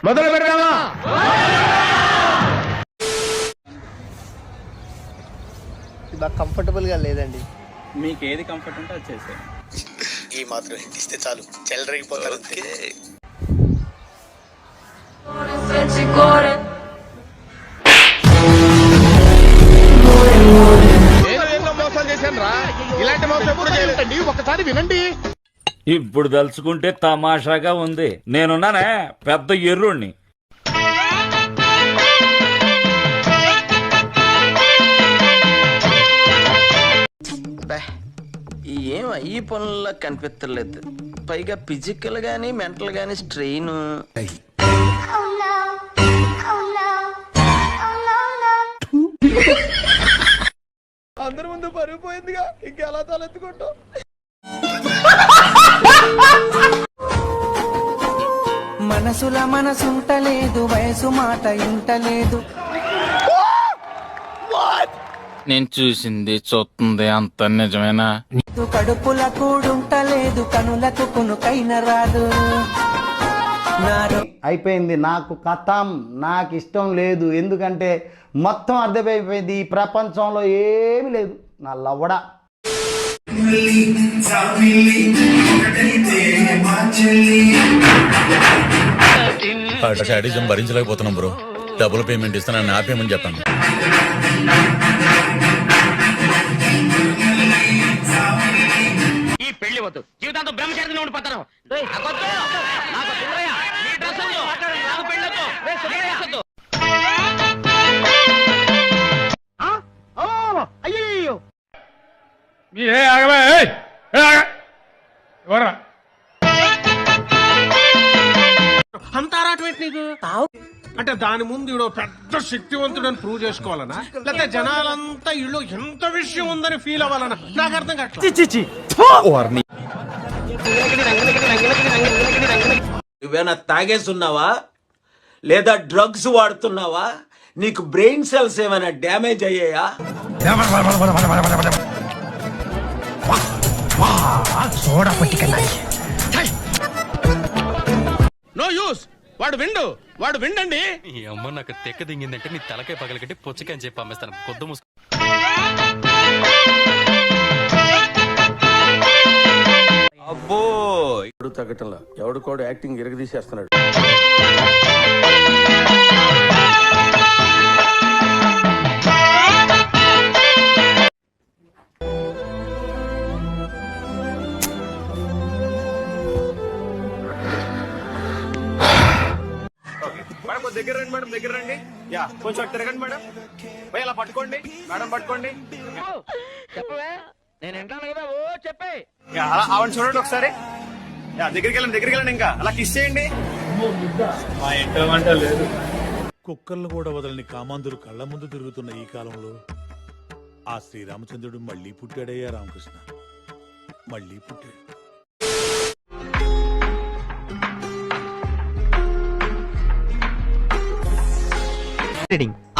మొదలు పెడదామా? బాగా కంఫర్టబుల్ గా లేదండి. మీకు ఏది కంఫర్ట్ ఉంటే అది చేసేయండి. ఈ మాత్రం హిట్ ఇస్తే చాలు, చెల్లరగిపోతారు. మోసం చేశాను రా, ఇలాంటి మోసం ఎప్పుడు చేయలేదండి. ఒకసారి వినండి. ఇప్పుడు తలుచుకుంటే తమాషాగా ఉంది. నేనున్నానే పెద్ద ఎర్రుణ్ణి. ఏం ఈ పనుల్లో కనిపించలేదు. పైగా ఫిజికల్ గానీ మెంటల్ గానీ స్ట్రెయిన్. అందరి ముందు పరుగు పోయిందిగా, ఇంకెలా తలెత్తుకుంటాం? మనసుల మనసుంటలేదు, వయసు మాట ఇంటలేదు. నేను చూసింది చూస్తుంది అంత నిజమేనా? కడుపుల కూడుంటలేదు, కనులకు కునుకైన రాదు. అయిపోయింది నాకు కథం. నాకు ఇష్టం లేదు, ఎందుకంటే మొత్తం అర్థమైపోయింది. ఈ ప్రపంచంలో ఏమీ లేదు. నా లవ్వడా అడిజం భరించలేకపోతున్నాం బ్రో. డబుల్ పేమెంట్ ఇస్తానని ఆపేయమని చెప్పాను. ఈ పెళ్లి వద్దు, జీవితాంతం బ్రహ్మచారిగా ఉండిపోతాను. అయ్యో అంతారాటమేంటి నీకు? అంటే దాని ముందు ఈడో పెద్ద శక్తివంతుడని ప్రూవ్ చేసుకోవాలనా, లేకపోతే జనాలంతా ఇళ్ళు ఎంత విషయం ఉందని ఫీల్ అవ్వాలనా? నాకు అర్థం కావట్లేదు. నువ్వేనా తాగేస్తున్నావా లేదా డ్రగ్స్ వాడుతున్నావా? నీకు బ్రెయిన్ సెల్స్ ఏమైనా డ్యామేజ్ అయ్యాయా? No use. వాడు విండండి. ఈ అమ్మ నాకు తెక్క దింగిందంటే నీ తలకాయ పగలగట్టి పుచ్చకాయ చెప్పి పంపిస్తాను. కొద్ద ముసుకు. అబ్బో ఇప్పుడు తగ్గటంలా ఎవడు కూడా యాక్టింగ్ ఇరగదీసేస్తున్నాడు. దగ్గర రండి మేడం, దగ్గర రండి. యా కొంచెం తిరగండి మేడం. ఇలా పట్టుకోండి మేడం, పట్టుకోండి. చెప్పవే, నేను వింటాను కదా. ఓ చెప్పే. అలా ఆవిడ చూడండి ఒకసారి. దగ్గరికి వెళ్ళండి. ఇంకా అలా కిస్ చేయండి. మా ఇంట్లో వంట లేదు. కుక్కర్లు కూడా వదలని కామాంధుడు కళ్ళ ముందు తిరుగుతున్న ఈ కాలంలో ఆ శ్రీరామచంద్రుడు మళ్ళీ పుట్టాడయ్యా రామకృష్ణ, మళ్ళీ పుట్టాడు.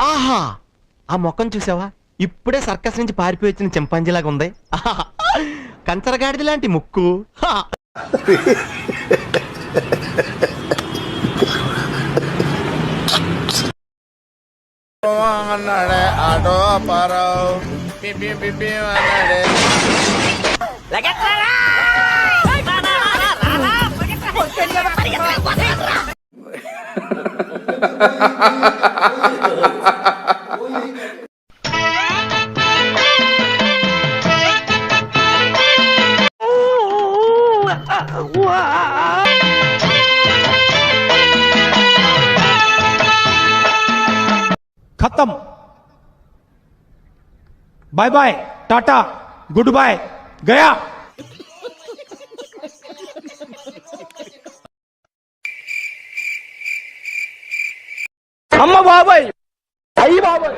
ఆహా, ఆ మొక్కను చూసావా? ఇప్పుడే సర్కస్ నుంచి పారిపోయి వచ్చిన చింపాంజీలాగా ఉంది. కంచరగాడిది లాంటి ముక్కు. అన్నాడే ఆటో పారావు అన్నాడే. खत्म, bye bye, tata, goodbye, गया. అమ్మ బాబాయ్, అయ్యి బాబాయ్.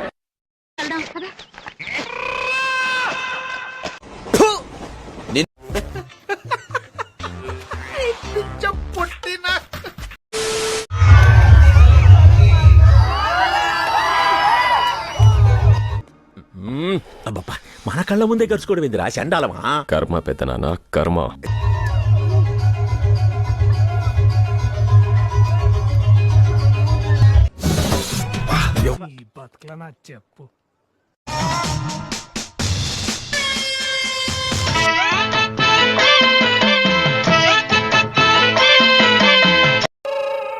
అబ్బబ్బా, మన కళ్ళ ముందే గడుచుకోవడం ఏందిరా చండాలమా? కర్మ పెద్దనాన్న, కర్మ. బతకలా చెప్పు.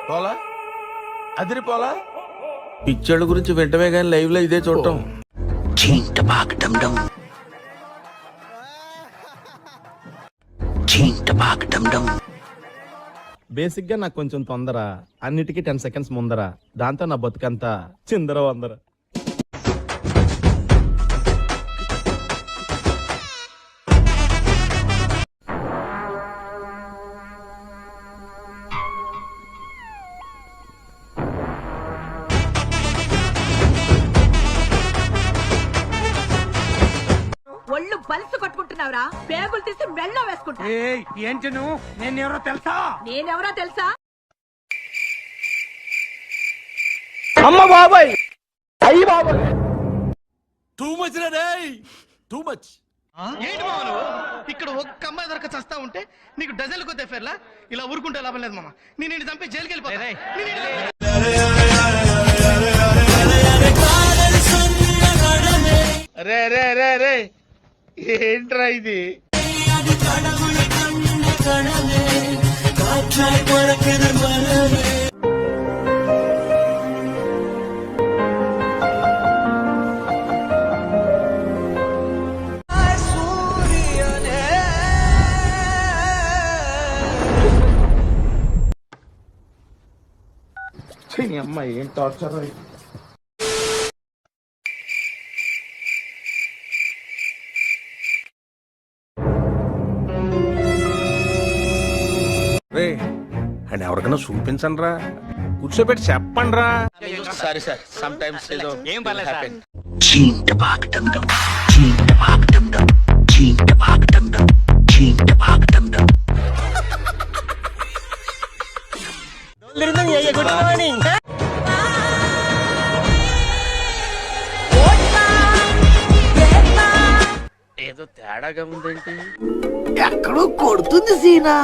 పోలా అదిరిపోలా పిచ్చోళ్ళ గురించి వెంటనే కానీ లైవ్ లో ఇదే చూడటం. బేసిక్ గా నాకు కొంచెం తొందర, అన్నిటికీ 10 seconds ముందర, దాంతో నా బతుకంతా చిందర వందర. ఒళ్ళు బలిసి కొట్టుకుంటున్నావురా, పేగులు తీసి మెళ్ళో వేసుకుంటా. ఏంటి నువ్వు? నేను ఎవరో తెలుసా? నేనెవరో తెలుసా? అమ్మ బాబాయ్, అయ్యి బాబాయ్, టూ మచ్ రే టూ మచ్. ఏంటి మామ నువ్వు ఇక్కడ ఒక్క అమ్మాయి దొరక చస్తా ఉంటే నీకు డజన్లు కొద్ది ఎఫ్ఐఆర్లా? ఇలా ఊరుకుంటే లాభం లేదు మామ. నేను చంపి జైలుకి వెళ్ళిపోతా. రే రే రే రే ఏంట్రా ఇది? అమ్మ ఏం టార్చర్. రే అండ్ ఎవరికైనా చూపించండి రా, కూర్చోబెట్టి చెప్పండి రా. సారీ సార్, సమ్ టైమ్స్ ఏదో ఏం పర్లేదు సార్. Good morning. ఏదో తేడాగా ఉందేంటి? ఎక్కడో కొడుతుంది సీనా.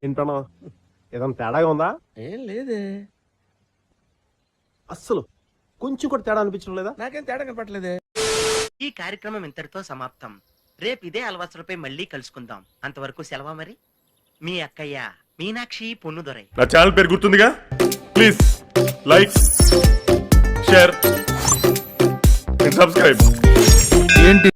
ఏంటన్నా ఏదైనా తేడాగా ఉందా? ఏం లేదే. అస్సలు కొంచెం కూడా తేడా అనిపించడం లేదా? నాకేం తేడా కనపట్లేదే. ఈ కార్యక్రమం ఇంతటితో సమాప్తం. రేపు ఇదే అలవాసులపై మళ్ళీ కలుసుకుందాం. అంతవరకు సెలవా మరి. మీ అక్కయ్య మీనాక్షి పొన్నుదొరై. నా ఛానల్ పేరు గుర్తుందిగా, ప్లీజ్ లైక్, షేర్, సబ్స్క్రైబ్. ఏంటి